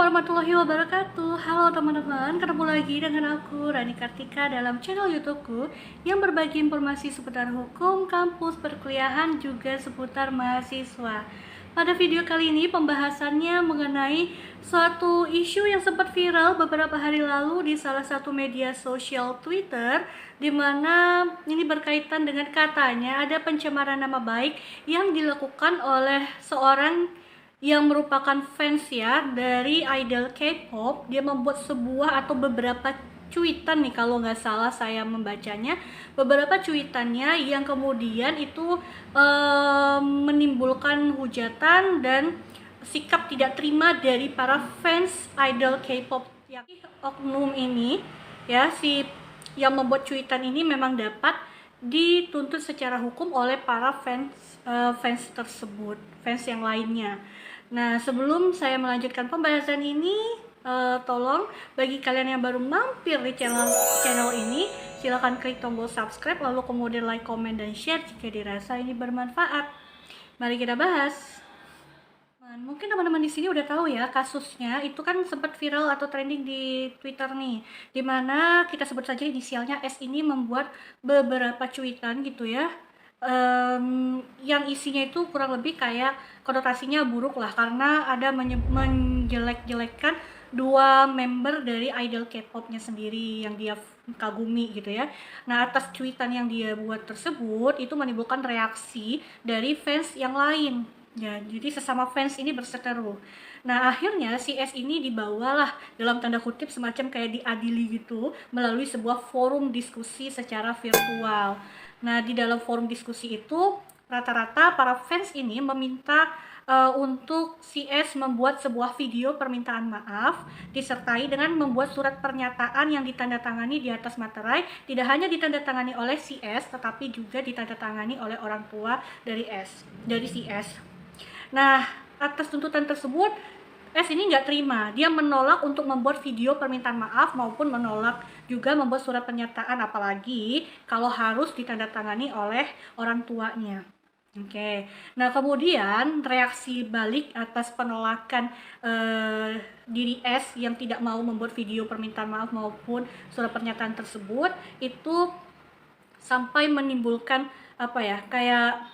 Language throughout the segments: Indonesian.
warahmatullahi wabarakatuh. Halo teman-teman, ketemu lagi dengan aku Rani Kartika dalam channel YouTubeku yang berbagi informasi seputar hukum, kampus, perkuliahan, juga seputar mahasiswa. Pada video kali ini pembahasannya mengenai suatu isu yang sempat viral beberapa hari lalu di salah satu media sosial Twitter, di mana ini berkaitan dengan katanya ada pencemaran nama baik yang dilakukan oleh seorang yang merupakan fans ya dari idol K-pop. Dia membuat sebuah atau beberapa cuitan nih, kalau nggak salah saya membacanya, beberapa cuitannya yang kemudian itu menimbulkan hujatan dan sikap tidak terima dari para fans idol K-pop. Yang oknum ini ya, si yang membuat cuitan ini memang dapat dituntut secara hukum oleh para fans tersebut, fans yang lainnya. Nah, sebelum saya melanjutkan pembahasan ini, tolong bagi kalian yang baru mampir di channel ini, silahkan klik tombol subscribe, lalu kemudian like, comment, dan share jika dirasa ini bermanfaat. Mari kita bahas. Mungkin teman-teman di sini udah tahu ya, kasusnya itu kan sempat viral atau trending di Twitter nih, dimana kita sebut saja inisialnya S ini membuat beberapa cuitan gitu ya, yang isinya itu kurang lebih kayak konotasinya buruk lah, karena ada menjelek-jelekkan dua member dari idol K-popnya sendiri yang dia kagumi gitu ya. Nah, atas cuitan yang dia buat tersebut itu menimbulkan reaksi dari fans yang lain ya, jadi sesama fans ini berseteru. Nah, akhirnya si S ini dibawalah dalam tanda kutip semacam kayak diadili gitu melalui sebuah forum diskusi secara virtual. Nah, di dalam forum diskusi itu rata-rata para fans ini meminta untuk si S membuat sebuah video permintaan maaf disertai dengan membuat surat pernyataan yang ditandatangani di atas materai, tidak hanya ditandatangani oleh si S tetapi juga ditandatangani oleh orang tua dari si S. Nah, atas tuntutan tersebut S ini nggak terima, dia menolak untuk membuat video permintaan maaf maupun menolak juga membuat surat pernyataan, apalagi kalau harus ditandatangani oleh orang tuanya. Oke, nah kemudian reaksi balik atas penolakan diri S yang tidak mau membuat video permintaan maaf maupun surat pernyataan tersebut itu sampai menimbulkan apa ya, kayak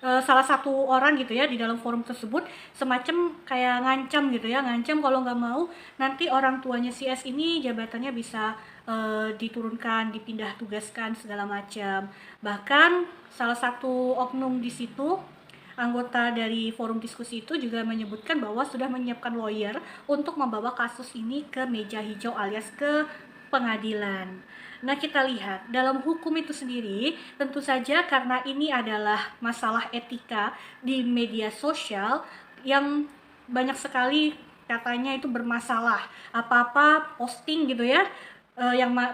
salah satu orang gitu ya di dalam forum tersebut semacam kayak ngancam gitu ya, ngancam kalau nggak mau nanti orang tuanya si S ini jabatannya bisa diturunkan, dipindah tugaskan segala macam. Bahkan salah satu oknum di situ, anggota dari forum diskusi itu juga menyebutkan bahwa sudah menyiapkan lawyer untuk membawa kasus ini ke meja hijau alias ke pengadilan. Nah, kita lihat dalam hukum itu sendiri, tentu saja karena ini adalah masalah etika di media sosial yang banyak sekali katanya itu bermasalah. Apa-apa posting gitu ya,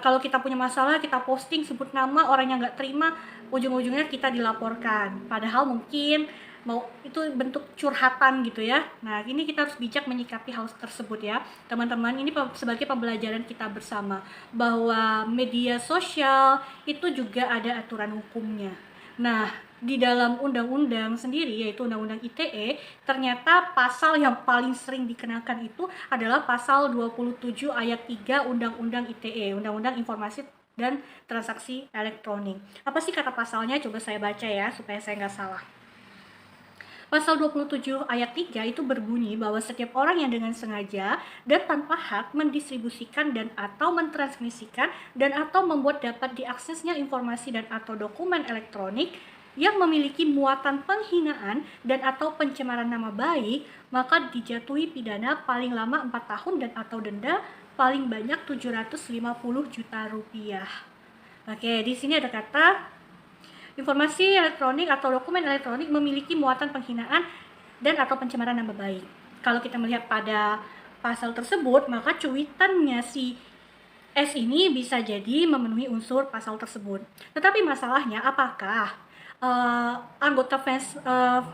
kalau kita punya masalah kita posting, sebut nama, orang yang nggak terima, ujung-ujungnya kita dilaporkan. Padahal mungkin mau itu bentuk curhatan gitu ya. Nah, ini kita harus bijak menyikapi hal tersebut ya teman-teman. Ini sebagai pembelajaran kita bersama bahwa media sosial itu juga ada aturan hukumnya. Nah, di dalam undang-undang sendiri, yaitu undang-undang ITE, ternyata pasal yang paling sering dikenakan itu adalah pasal 27 ayat 3 undang-undang ITE, Undang-Undang Informasi dan Transaksi Elektronik. Apa sih kata pasalnya? Coba saya baca ya supaya saya nggak salah. Pasal 27 ayat 3 itu berbunyi bahwa setiap orang yang dengan sengaja dan tanpa hak mendistribusikan dan atau mentransmisikan dan atau membuat dapat diaksesnya informasi dan atau dokumen elektronik yang memiliki muatan penghinaan dan atau pencemaran nama baik, maka dijatuhi pidana paling lama 4 tahun dan atau denda paling banyak 750 juta rupiah. Oke, di sini ada kata informasi elektronik atau dokumen elektronik memiliki muatan penghinaan dan atau pencemaran nama baik. Kalau kita melihat pada pasal tersebut, maka cuitannya si S ini bisa jadi memenuhi unsur pasal tersebut. Tetapi masalahnya, apakah anggota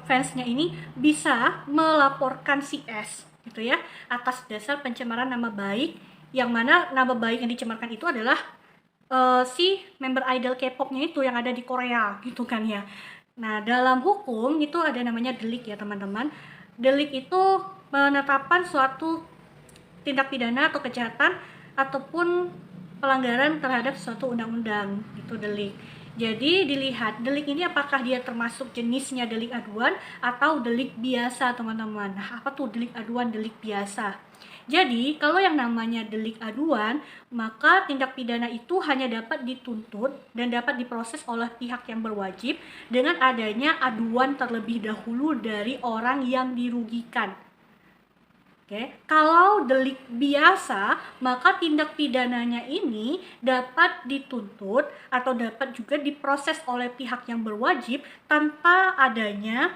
fansnya ini bisa melaporkan si S gitu ya atas dasar pencemaran nama baik, yang mana nama baik yang dicemarkan itu adalah si member idol K-popnya itu yang ada di Korea gitu kan ya. Nah, dalam hukum itu ada namanya delik ya teman-teman. Delik itu penetapan suatu tindak pidana atau kejahatan ataupun pelanggaran terhadap suatu undang-undang, itu delik. Jadi dilihat delik ini apakah dia termasuk jenisnya delik aduan atau delik biasa, teman-teman. Nah, apa tuh delik aduan, delik biasa? Jadi kalau yang namanya delik aduan, maka tindak pidana itu hanya dapat dituntut dan dapat diproses oleh pihak yang berwajib dengan adanya aduan terlebih dahulu dari orang yang dirugikan. Oke, kalau delik biasa, maka tindak pidananya ini dapat dituntut atau dapat juga diproses oleh pihak yang berwajib tanpa adanya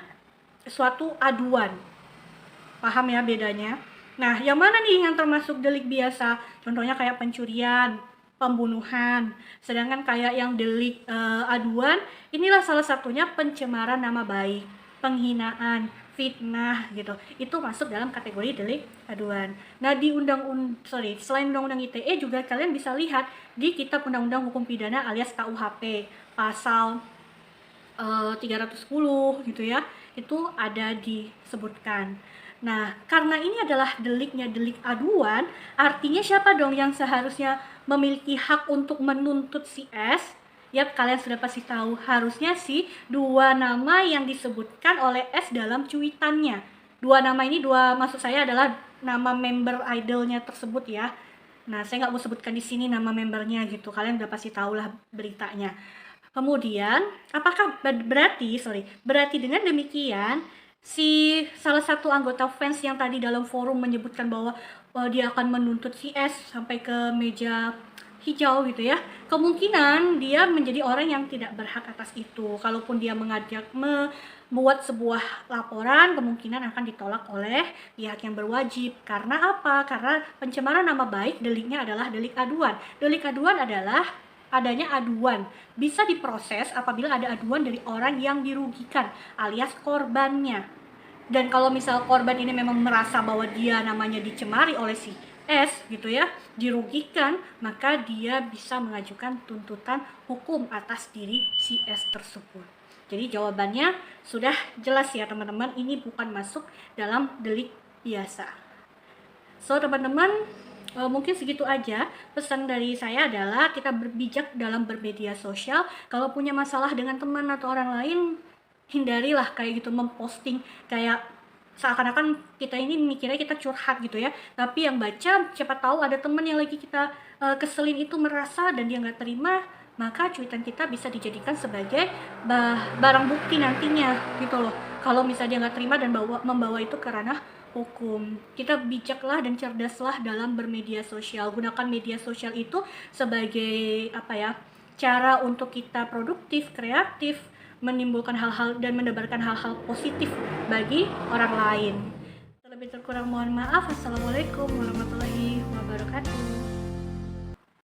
suatu aduan. Paham ya bedanya? Nah, yang mana nih yang termasuk delik biasa? Contohnya kayak pencurian, pembunuhan. Sedangkan kayak yang delik aduan, inilah salah satunya pencemaran nama baik, penghinaan, fitnah gitu. Itu masuk dalam kategori delik aduan. Nah, di selain undang-undang ITE juga kalian bisa lihat di Kitab Undang-Undang Hukum Pidana alias KUHP pasal 310 gitu ya. Itu ada disebutkan. Nah, karena ini adalah deliknya delik aduan, artinya siapa dong yang seharusnya memiliki hak untuk menuntut si S? Ya, kalian sudah pasti tahu, harusnya si dua nama yang disebutkan oleh S dalam cuitannya. Dua nama ini, maksud saya adalah nama member idolnya tersebut ya. Nah, saya nggak mau sebutkan di sini nama membernya gitu, kalian udah pasti tahu lah beritanya. Kemudian, apakah berarti dengan demikian, si salah satu anggota fans yang tadi dalam forum menyebutkan bahwa dia akan menuntut si S sampai ke meja hijau gitu ya, kemungkinan dia menjadi orang yang tidak berhak atas itu. Kalaupun dia membuat sebuah laporan, kemungkinan akan ditolak oleh pihak yang berwajib. Karena apa? Karena pencemaran nama baik deliknya adalah delik aduan. Delik aduan adalah adanya aduan, bisa diproses apabila ada aduan dari orang yang dirugikan alias korbannya. Dan kalau misal korban ini memang merasa bahwa dia namanya dicemari oleh si S gitu ya, dirugikan, maka dia bisa mengajukan tuntutan hukum atas diri si S tersebut. Jadi jawabannya sudah jelas ya teman-teman, ini bukan masuk dalam delik biasa. So teman-teman, mungkin segitu aja. Pesan dari saya adalah kita berbijak dalam bermedia sosial. Kalau punya masalah dengan teman atau orang lain, hindarilah kayak gitu memposting kayak seakan-akan kita ini mikirnya kita curhat gitu ya. Tapi yang baca siapa tahu ada teman yang lagi kita keselin itu merasa dan dia nggak terima, maka cuitan kita bisa dijadikan sebagai barang bukti nantinya gitu loh. Kalau misalnya dia nggak terima dan membawa itu ke ranah hukum. Kita bijaklah dan cerdaslah dalam bermedia sosial. Gunakan media sosial itu sebagai cara untuk kita produktif, kreatif, menimbulkan hal-hal dan menebarkan hal-hal positif bagi orang lain. Terlebih terkurang mohon maaf. Assalamualaikum warahmatullahi wabarakatuh.